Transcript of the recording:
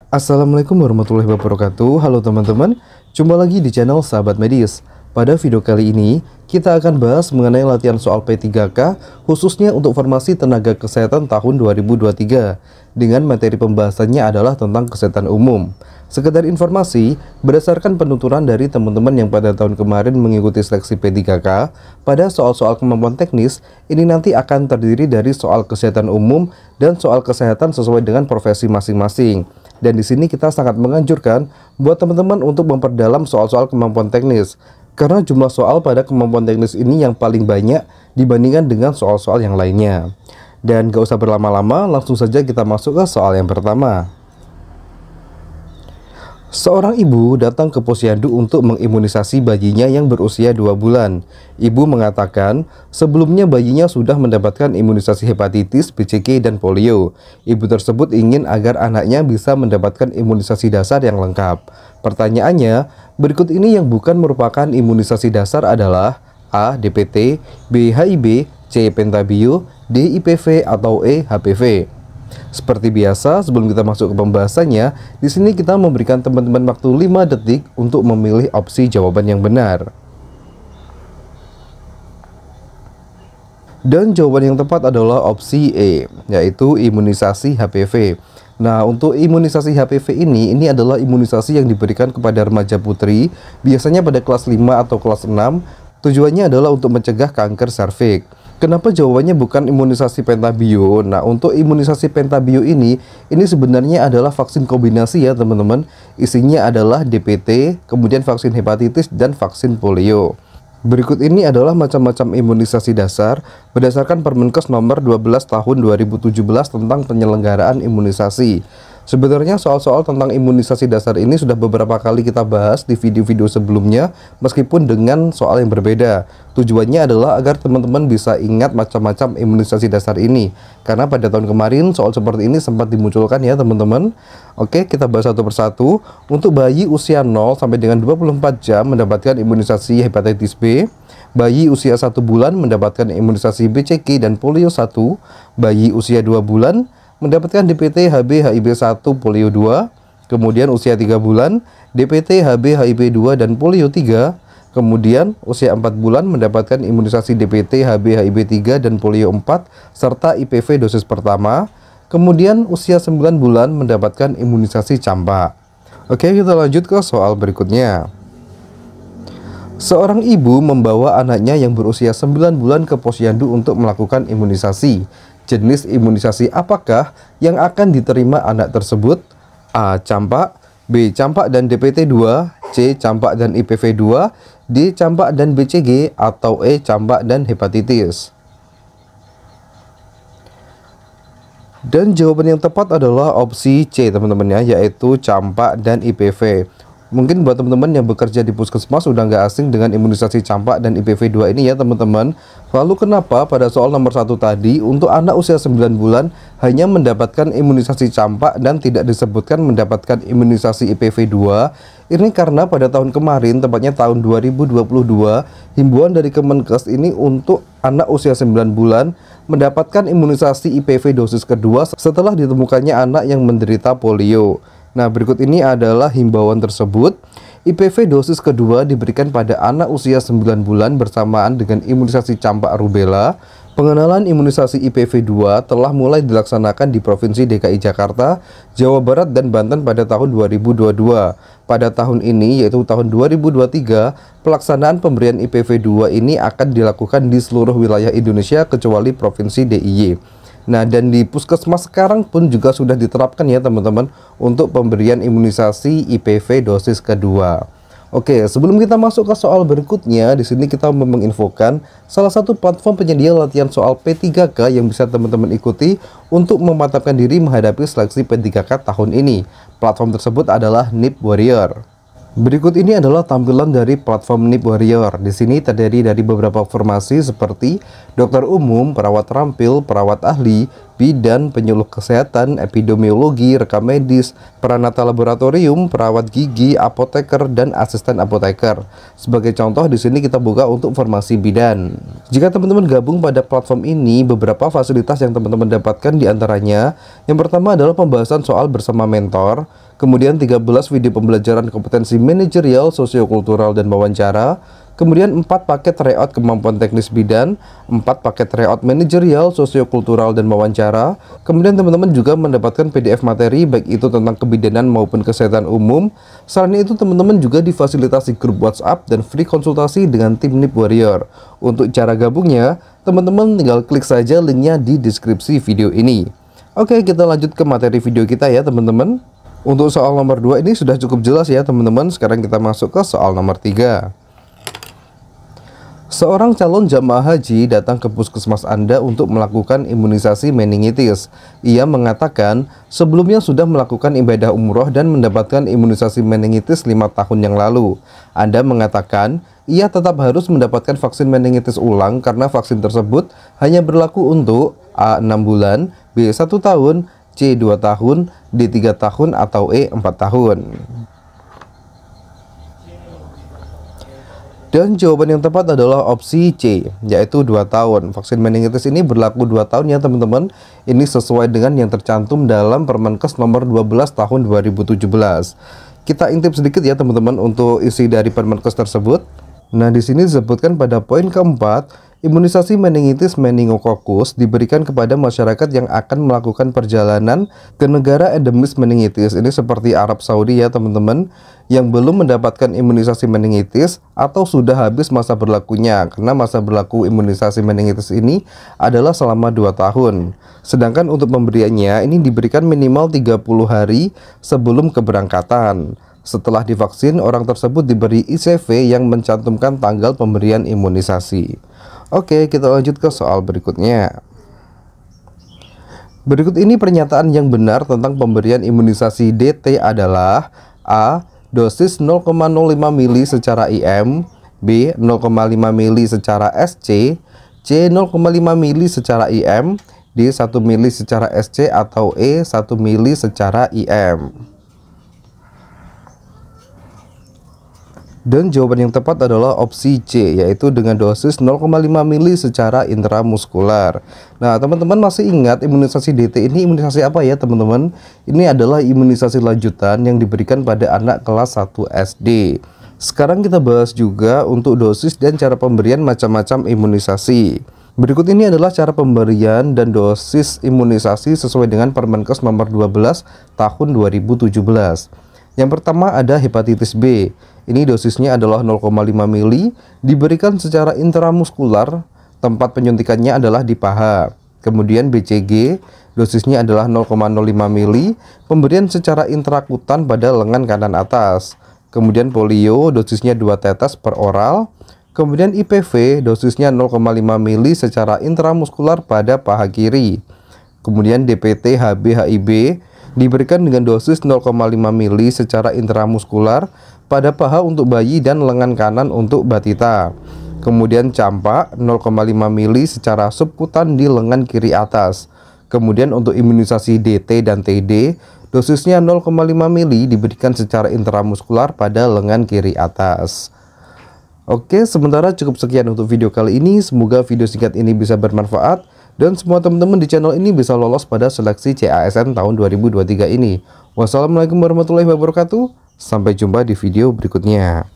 Assalamualaikum warahmatullahi wabarakatuh. Halo teman-teman, jumpa lagi di channel Sahabat Medis. Pada video kali ini, kita akan bahas mengenai latihan soal P3K khususnya untuk formasi tenaga kesehatan tahun 2023. Dengan materi pembahasannya adalah tentang kesehatan umum. Sekedar informasi, berdasarkan penuturan dari teman-teman yang pada tahun kemarin mengikuti seleksi P3K, pada soal-soal kemampuan teknis, ini nanti akan terdiri dari soal kesehatan umum dan soal kesehatan sesuai dengan profesi masing-masing. Dan di sini kita sangat menganjurkan buat teman-teman untuk memperdalam soal-soal kemampuan teknis, karena jumlah soal pada kemampuan teknis ini yang paling banyak dibandingkan dengan soal-soal yang lainnya. Dan gak usah berlama-lama, langsung saja kita masuk ke soal yang pertama. Seorang ibu datang ke posyandu untuk mengimunisasi bayinya yang berusia 2 bulan. Ibu mengatakan sebelumnya bayinya sudah mendapatkan imunisasi hepatitis, BCG, dan polio. Ibu tersebut ingin agar anaknya bisa mendapatkan imunisasi dasar yang lengkap. Pertanyaannya, berikut ini yang bukan merupakan imunisasi dasar adalah A. DPT, B. HIB, C. Pentabio, D. IPV, atau E. HPV. Seperti biasa, sebelum kita masuk ke pembahasannya, di sini kita memberikan teman-teman waktu 5 detik untuk memilih opsi jawaban yang benar. Dan jawaban yang tepat adalah opsi E, yaitu imunisasi HPV. Nah, untuk imunisasi HPV ini adalah imunisasi yang diberikan kepada remaja putri, biasanya pada kelas 5 atau kelas 6. Tujuannya adalah untuk mencegah kanker serviks. Kenapa jawabannya bukan imunisasi pentabio? Nah, untuk imunisasi pentabio ini sebenarnya adalah vaksin kombinasi ya teman-teman. Isinya adalah DPT, kemudian vaksin hepatitis, dan vaksin polio. Berikut ini adalah macam-macam imunisasi dasar berdasarkan Permenkes nomor 12 tahun 2017 tentang penyelenggaraan imunisasi. Sebenarnya soal-soal tentang imunisasi dasar ini sudah beberapa kali kita bahas di video-video sebelumnya, meskipun dengan soal yang berbeda. Tujuannya adalah agar teman-teman bisa ingat macam-macam imunisasi dasar ini, karena pada tahun kemarin soal seperti ini sempat dimunculkan ya teman-teman. Oke, kita bahas satu persatu. Untuk bayi usia 0 sampai dengan 24 jam mendapatkan imunisasi hepatitis B. Bayi usia 1 bulan mendapatkan imunisasi BCG dan polio 1. Bayi usia 2 bulan mendapatkan DPT, HB, HIB1, polio 2. Kemudian usia 3 bulan, DPT, HB, HIB2, dan polio 3. Kemudian usia 4 bulan mendapatkan imunisasi DPT, HB, HIB3, dan polio 4, serta IPV dosis pertama. Kemudian usia 9 bulan mendapatkan imunisasi campak. Oke, kita lanjut ke soal berikutnya. Seorang ibu membawa anaknya yang berusia 9 bulan ke posyandu untuk melakukan imunisasi. Jenis imunisasi apakah yang akan diterima anak tersebut? A. Campak, B. Campak dan DPT 2, C. Campak dan IPV 2, D. Campak dan BCG, atau E. Campak dan hepatitis. Dan jawaban yang tepat adalah opsi C teman-teman ya, yaitu campak dan IPV. Mungkin buat teman-teman yang bekerja di puskesmas sudah nggak asing dengan imunisasi campak dan IPV 2 ini ya teman-teman. Lalu kenapa pada soal nomor 1 tadi untuk anak usia 9 bulan hanya mendapatkan imunisasi campak dan tidak disebutkan mendapatkan imunisasi IPV 2? Ini karena pada tahun kemarin, tepatnya tahun 2022, himbauan dari Kemenkes ini untuk anak usia 9 bulan mendapatkan imunisasi IPV dosis kedua setelah ditemukannya anak yang menderita polio. Nah, berikut ini adalah himbauan tersebut. IPV dosis kedua diberikan pada anak usia 9 bulan bersamaan dengan imunisasi campak rubella. Pengenalan imunisasi IPV 2 telah mulai dilaksanakan di Provinsi DKI Jakarta, Jawa Barat, dan Banten pada tahun 2022. Pada tahun ini, yaitu tahun 2023, pelaksanaan pemberian IPV 2 ini akan dilakukan di seluruh wilayah Indonesia kecuali Provinsi DIY. Nah, dan di puskesmas sekarang pun juga sudah diterapkan ya teman-teman untuk pemberian imunisasi IPV dosis kedua. Oke, sebelum kita masuk ke soal berikutnya, di sini kita menginfokan salah satu platform penyedia latihan soal P3K yang bisa teman-teman ikuti untuk memantapkan diri menghadapi seleksi P3K tahun ini. Platform tersebut adalah NIP Warrior. Berikut ini adalah tampilan dari platform NIP Warrior. Di sini terdiri dari beberapa formasi seperti dokter umum, perawat terampil, perawat ahli, bidan, penyuluh kesehatan, epidemiologi, rekam medis, peranata laboratorium, perawat gigi, apoteker, dan asisten apoteker. Sebagai contoh di sini kita buka untuk formasi bidan. Jika teman-teman gabung pada platform ini, beberapa fasilitas yang teman-teman dapatkan diantaranya, yang pertama adalah pembahasan soal bersama mentor, kemudian 13 video pembelajaran kompetensi manajerial, sosiokultural, dan wawancara. Kemudian 4 paket tryout kemampuan teknis bidan, 4 paket tryout manajerial, sosiokultural, dan wawancara. Kemudian teman-teman juga mendapatkan PDF materi baik itu tentang kebidanan maupun kesehatan umum. Selain itu teman-teman juga difasilitasi grup WhatsApp dan free konsultasi dengan tim Nip Warrior. Untuk cara gabungnya, teman-teman tinggal klik saja linknya di deskripsi video ini. Oke, kita lanjut ke materi video kita ya teman-teman. Untuk soal nomor 2 ini sudah cukup jelas ya teman-teman. Sekarang kita masuk ke soal nomor 3. Seorang calon jamaah haji datang ke puskesmas Anda untuk melakukan imunisasi meningitis. Ia mengatakan sebelumnya sudah melakukan ibadah umroh dan mendapatkan imunisasi meningitis 5 tahun yang lalu. Anda mengatakan ia tetap harus mendapatkan vaksin meningitis ulang karena vaksin tersebut hanya berlaku untuk A. 6 bulan, B. 1 tahun, C. 2 tahun, D. 3 tahun, atau E. 4 tahun. Dan jawaban yang tepat adalah opsi C, yaitu 2 tahun. Vaksin meningitis ini berlaku 2 tahun ya teman-teman. Ini sesuai dengan yang tercantum dalam Permenkes nomor 12 tahun 2017. Kita intip sedikit ya teman-teman untuk isi dari Permenkes tersebut. Nah, di sini disebutkan pada poin keempat, imunisasi meningitis meningokokus diberikan kepada masyarakat yang akan melakukan perjalanan ke negara endemis meningitis. Ini seperti Arab Saudi ya teman-teman, yang belum mendapatkan imunisasi meningitis atau sudah habis masa berlakunya, karena masa berlaku imunisasi meningitis ini adalah selama 2 tahun. Sedangkan untuk pemberiannya ini diberikan minimal 30 hari sebelum keberangkatan. Setelah divaksin, orang tersebut diberi ICV yang mencantumkan tanggal pemberian imunisasi. Oke, kita lanjut ke soal berikutnya. Berikut ini pernyataan yang benar tentang pemberian imunisasi DT adalah A. Dosis 0,05 mili secara IM, B. 0,5 mili secara SC, C. 0,5 mili secara IM, D. 1 mili secara SC, atau E. 1 mili secara IM. Dan jawaban yang tepat adalah opsi C, yaitu dengan dosis 0,5 mili secara intramuskular. Nah, teman-teman masih ingat imunisasi DT ini imunisasi apa ya teman-teman? Ini adalah imunisasi lanjutan yang diberikan pada anak kelas 1 SD. Sekarang kita bahas juga untuk dosis dan cara pemberian macam-macam imunisasi. Berikut ini adalah cara pemberian dan dosis imunisasi sesuai dengan Permenkes nomor 12 tahun 2017. Yang pertama ada hepatitis B. Ini dosisnya adalah 0,5 mili, diberikan secara intramuskular, tempat penyuntikannya adalah di paha. Kemudian BCG, dosisnya adalah 0,05 mili, pemberian secara intrakutan pada lengan kanan atas. Kemudian polio, dosisnya 2 tetes per oral. Kemudian IPV, dosisnya 0,5 mili secara intramuskular pada paha kiri. Kemudian DPT HB HIB, diberikan dengan dosis 0,5 mili secara intramuskular pada paha untuk bayi dan lengan kanan untuk batita. Kemudian campak 0,5 mili secara subkutan di lengan kiri atas. Kemudian untuk imunisasi DT dan TD, dosisnya 0,5 mili diberikan secara intramuskular pada lengan kiri atas. Oke, sementara cukup sekian untuk video kali ini. Semoga video singkat ini bisa bermanfaat dan semua teman-teman di channel ini bisa lolos pada seleksi CASN tahun 2023 ini. Wassalamualaikum warahmatullahi wabarakatuh. Sampai jumpa di video berikutnya.